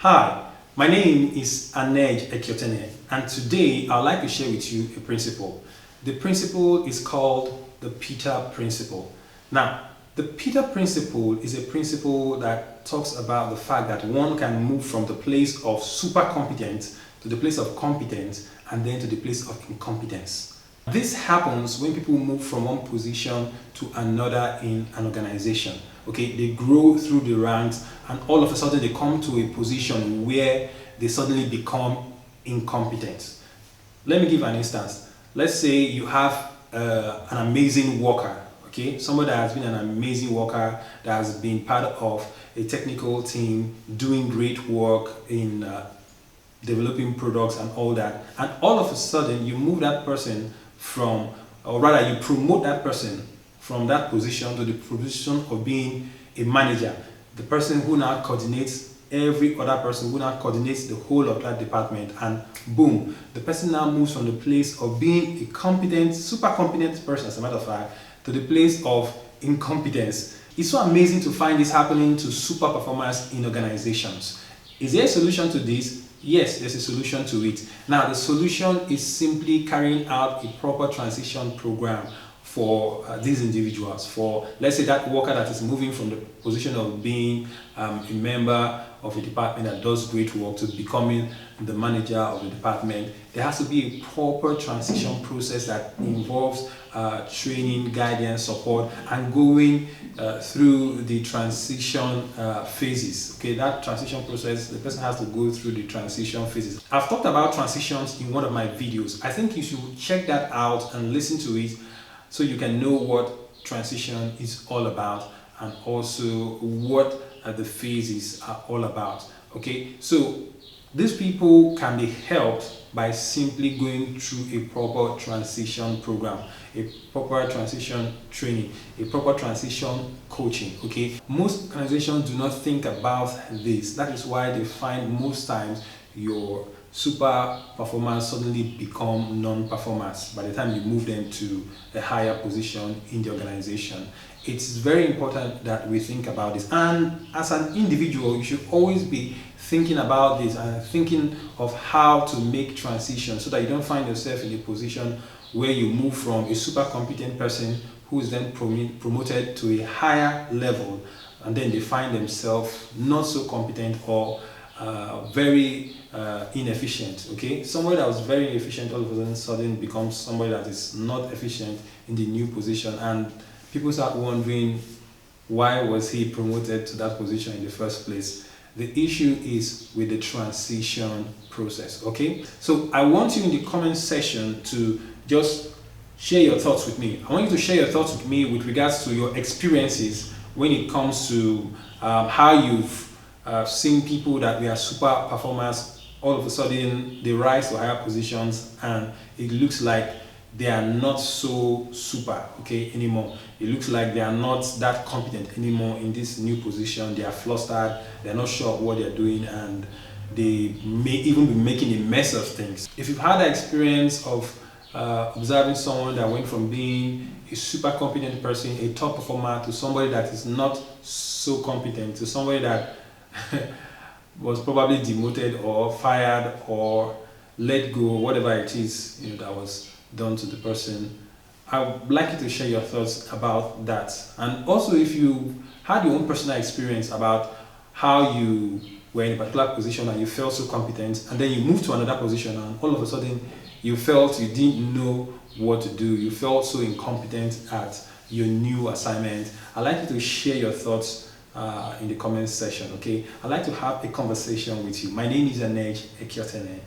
Hi, my name is Incompetent, and today I'd like to share with you a principle. The principle is called the Peter Principle. Now, the Peter Principle is a principle that talks about the fact that one can move from the place of super competent to the place of competence and then to the place of incompetence. This happens when people move from one position to another in an organization. Okay, they grow through the ranks and all of a sudden they come to a position where they suddenly become incompetent. Let me give an instance. Let's say you have an amazing worker, okay, somebody that has been an amazing worker, that has been part of a technical team doing great work in developing products and all that, and all of a sudden you move that person from, or rather you promote that person from that position to the position of being a manager, the person who now coordinates every other person, who now coordinates the whole of that department, and boom, the person now moves from the place of being a competent, super competent person, as a matter of fact, to the place of incompetence. It's so amazing to find this happening to super performers in organizations. Is there a solution to this? Yes, there's a solution to it. Now, the solution is simply carrying out a proper transition program for these individuals. For, let's say, that worker that is moving from the position of being a member of a department that does great work to becoming the manager of the department, there has to be a proper transition process that involves training, guidance, support, and going through the transition phases. Okay, that transition process, the person has to go through the transition phases. I've talked about transitions in one of my videos. I think you should check that out and listen to it so you can know what transition is all about and also what the phases are all about. Okay, so these people can be helped by simply going through a proper transition program, a proper transition training, a proper transition coaching. Okay, most organizations do not think about this. That is why they find most times your super performers suddenly become non-performers by the time you move them to a higher position in the organization. It's very important that we think about this, and as an individual you should always be thinking about this and thinking of how to make transition so that you don't find yourself in a position where you move from a super competent person who is then promoted to a higher level, and then they find themselves not so competent or very inefficient. Okay, somebody that was very inefficient all of a sudden becomes somebody that is not efficient in the new position, and people start wondering, why was he promoted to that position in the first place? The issue is with the transition process. Okay, so I want you in the comment section to just share your thoughts with me. I want you to share your thoughts with me with regards to your experiences when it comes to how you've seen people that were super performers, all of a sudden they rise to higher positions and it looks like they are not so super anymore. It looks like they are not that competent anymore in this new position. They are flustered, they're not sure of what they're doing, and they may even be making a mess of things. If you've had the experience of observing someone that went from being a super competent person, a top performer, to somebody that is not so competent, to somebody that was probably demoted or fired or let go, whatever it is, that was done to the person, I would like you to share your thoughts about that. And also, if you had your own personal experience about how you were in a particular position and you felt so competent, and then you moved to another position and all of a sudden you felt you didn't know what to do, you felt so incompetent at your new assignment, I'd like you to share your thoughts in the comment section. Okay, I'd like to have a conversation with you. My name is Incompetent.